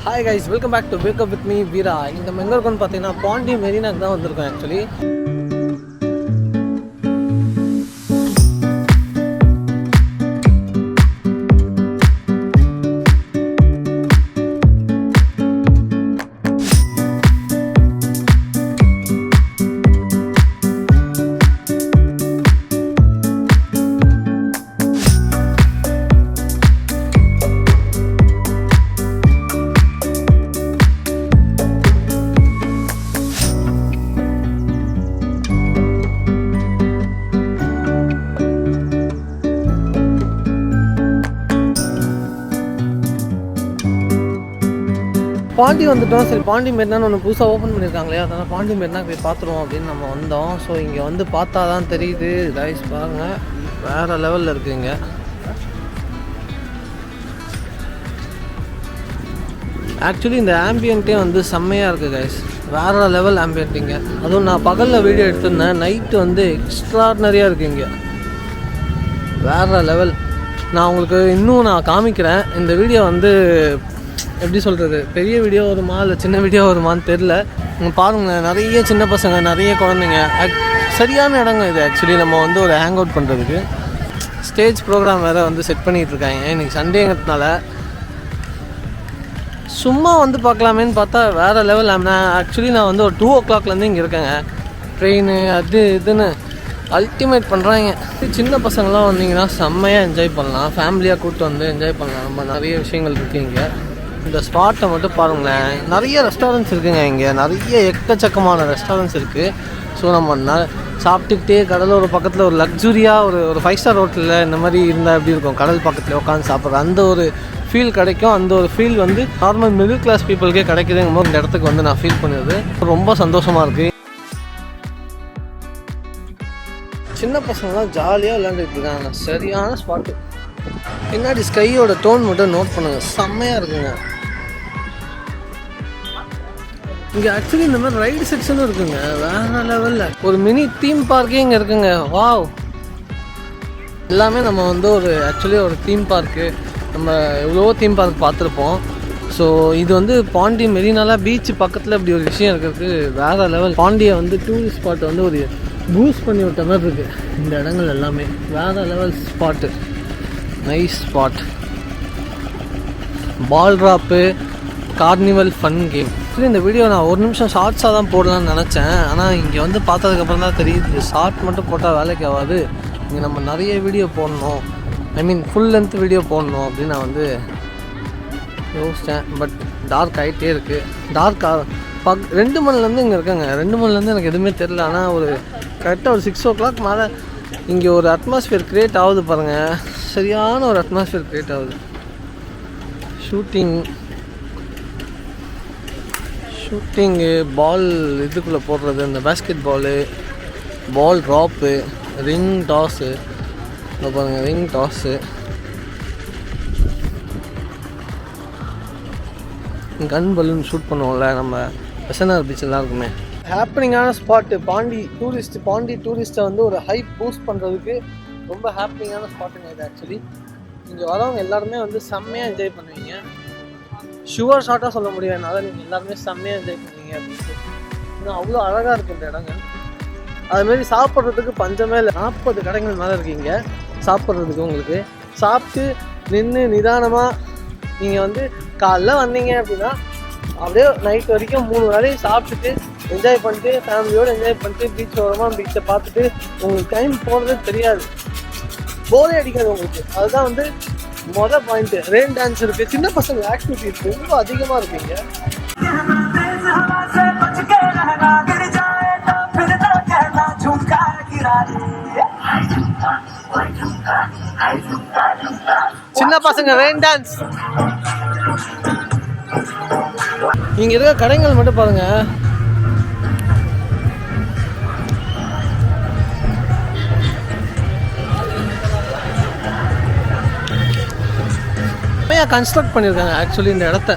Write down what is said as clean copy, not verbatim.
Hi guys, welcome back to Wake Up With Me, Veera. இந்த எங்க இருக்கோம்னு பார்த்தீங்கன்னா பாண்டி மெரினாக்கு தான் வந்திருக்கோம் ஆக்சுவலி. பாண்டி வந்துட்டோம். சரி, பாண்டி மெரினான்னு ஒன்று புதுசாக ஓப்பன் பண்ணியிருக்காங்களே, அதனால் பாண்டி மெரினா போய் பார்த்துருவோம் அப்படின்னு நம்ம வந்தோம். ஸோ இங்கே வந்து பார்த்தா தான் தெரியுது கைஸ், பாருங்கள் வேறு லெவலில் இருக்குது இங்கே. ஆக்சுவலி இந்த ஆம்பியன்ட்டே வந்து செம்மையாக இருக்குது கைஸ், வேறு லெவல் ஆம்பியன்ட்டிங்க. அதுவும் நான் பகலில் வீடியோ எடுத்திருந்தேன், நைட்டு வந்து எக்ஸ்ட்ராடினரியாக இருக்குது இங்கே, வேறு லெவல். நான் உங்களுக்கு இன்னும் நான் காமிக்கிறேன். இந்த வீடியோ வந்து எப்படி சொல்கிறது, பெரிய வீடியோ வருமா இல்லை சின்ன வீடியோ வருமானு தெரில. பாருங்கள், நிறைய சின்ன பசங்க, நிறைய குழந்தைங்க. சரியான இடங்க இது ஆக்சுவலி. நம்ம வந்து ஒரு ஹேங் அவுட் பண்ணுறதுக்கு ஸ்டேஜ் ப்ரோக்ராம் வேறு வந்து செட் பண்ணிகிட்ருக்காங்க. இன்றைக்கி சண்டேங்கிறதுனால சும்மா வந்து பார்க்கலாமேன்னு பார்த்தா வேறு லெவல். ஆக்சுவலி நான் வந்து ஒரு 2 o'clockலேருந்து இங்கே இருக்கேங்க. ட்ரெயின் அது இதுன்னு அல்டிமேட் பண்ணுறாங்க. சின்ன பசங்களாம் வந்தீங்கன்னா செம்மையாக என்ஜாய் பண்ணலாம், ஃபேமிலியாக கூப்பிட்டு வந்து என்ஜாய் பண்ணலாம். நம்ம நிறைய விஷயங்கள் இருக்குது இங்கே. இந்த ஸ்பாட்டை மட்டும் பாருங்களேன், நிறைய ரெஸ்டாரண்ட்ஸ் இருக்குதுங்க இங்கே, நிறைய எக்கச்சக்கமான ரெஸ்டாரண்ட்ஸ் இருக்குது. ஸோ நம்ம சாப்பிட்டுக்கிட்டே கடலோர பக்கத்தில் ஒரு லக்ஸுரியாக ஒரு 5 star ஹோட்டலில் இந்த மாதிரி இருந்தால் எப்படி இருக்கும், கடல் பக்கத்தில் உட்காந்து சாப்பிட்ற அந்த ஒரு ஃபீல் கிடைக்கும். அந்த ஒரு ஃபீல் வந்து நார்மல் மிடில் கிளாஸ் பீப்புளுக்கே கிடைக்குதுங்கும் போது இந்த இடத்துக்கு வந்து நான் ஃபீல் பண்ணுறது ரொம்ப சந்தோஷமாக இருக்குது. சின்ன பசங்களாம் ஜாலியாக விளையாண்டுட்டு இருக்காங்க, சரியான ஸ்பாட்டு. பின்னாடி ஸ்கையோட டோன் மட்டும் நோட் பண்ணுங்கள், செம்மையாக இருக்குங்க. இங்கே ஆக்சுவலி இந்த மாதிரி ரைடு செக்ஷனும் இருக்குங்க, வேறு லெவலில். ஒரு மினி தீம் பார்க்கே இங்கே இருக்குங்க. வாவ், எல்லாமே நம்ம வந்து ஆக்சுவலி ஒரு தீம் பார்க்கு, நம்ம எவ்வளோ தீம் பார்க் பார்த்துருப்போம். ஸோ இது வந்து பாண்டி மெரினால பீச் பக்கத்தில் இப்படி ஒரு விஷயம் இருக்கிறது வேறு லெவல். பாண்டியை வந்து டூரிஸ்ட் ஸ்பாட் வந்து ஒரு பூஸ்ட் பண்ணி விட்ட மாதிரி இருக்குது. இந்த இடங்கள் எல்லாமே வேறு லெவல் ஸ்பாட்டு, நைஸ் ஸ்பாட். பால் ட்ராப்பு, கார்னிவல் ஃபன் கேம். சரி, இந்த வீடியோ நான் 1 நிமிஷம் ஷார்ட்ஸாக தான் போடலான்னு நினச்சேன். ஆனால் இங்கே வந்து பார்த்ததுக்கப்புறம் தான் தெரியுது, ஷார்ட் மட்டும் போட்டால் வேலைக்கு ஆகாது. இங்கே நம்ம நிறைய வீடியோ போடணும், ஃபுல் லென்த் வீடியோ போடணும் அப்படின்னு நான் வந்து யோசித்தேன். பட் டார்க் ஆகிட்டே இருக்குது. டார்க் 2 மணிலேருந்து இங்கே இருக்காங்க. 2 மணிலேருந்து எனக்கு எதுவுமே தெரில. ஆனால் கரெக்டாக ஒரு 6 o'clock மேலே இங்கே ஒரு அட்மாஸ்ஃபியர் க்ரியேட் ஆகுது பாருங்கள், சரியான ஒரு அட்மாஸ்ஃபியர் க்ரியேட் ஆகுது. ஷூட்டிங்கு, பால் இதுக்குள்ளே போடுறது, இந்த basket ball drop, ring toss, இப்போ பாருங்கள் ring toss, gun balloon shoot பண்ணுவோம்ல நம்ம எஸ்என்ஆர் பீச்செல்லாம் இருக்குமே. ஹாப்பனிங்கான ஸ்பாட்டு பாண்டி டூரிஸ்ட்டை வந்து ஒரு ஹைப் பூஸ்ட் பண்ணுறதுக்கு ரொம்ப ஹாப்பனிங்கான ஸ்பாட்டுங்க இது ஆக்சுவலி. இங்கே வரவங்க எல்லாருமே வந்து செம்மையாக என்ஜாய் பண்ணுவீங்க. ஷுவர் ஷார்ட்டாக சொல்ல முடியாது, அதனால் நீங்கள் எல்லாருமே செம்மையாக என்ஜாய் பண்ணுவீங்க அப்படின்ட்டு. இன்னும் அவ்வளோ அழகாக இருக்குது இந்த இடங்கள். அதுமாரி சாப்பிட்றதுக்கு பஞ்சமே இல்லை. 40 கடைகள் மேலே இருக்கீங்க சாப்பிட்றதுக்கு. உங்களுக்கு சாப்பிட்டு நின்று நிதானமாக நீங்கள் வந்து காலைல வந்தீங்க அப்படின்னா அப்படியே நைட் வரைக்கும் 3 வேளையும் சாப்பிட்டுட்டு என்ஜாய் பண்ணிட்டு ஃபேமிலியோடு என்ஜாய் பண்ணிட்டு பீச் ஓரமாக பீச்சை பார்த்துட்டு உங்களுக்கு டைம் போகிறதே தெரியாது, போரே அடிக்காது உங்களுக்கு. அதுதான் வந்து மொதல் பாயிண்ட்டு. ரெயின் டான்ஸ் இருக்குது, சின்ன பசங்க ஆக்டிவிட்டிஸ் ரொம்ப அதிகமாக இருக்குங்க. சின்ன பசங்க ரெயின் டான்ஸ். இங்கே இருக்க கடைகள் மட்டும் பாருங்க, கன்ஸ்ட்ரக்ட் பண்ணியிருக்காங்க ஆக்சுவலி இந்த இடத்த.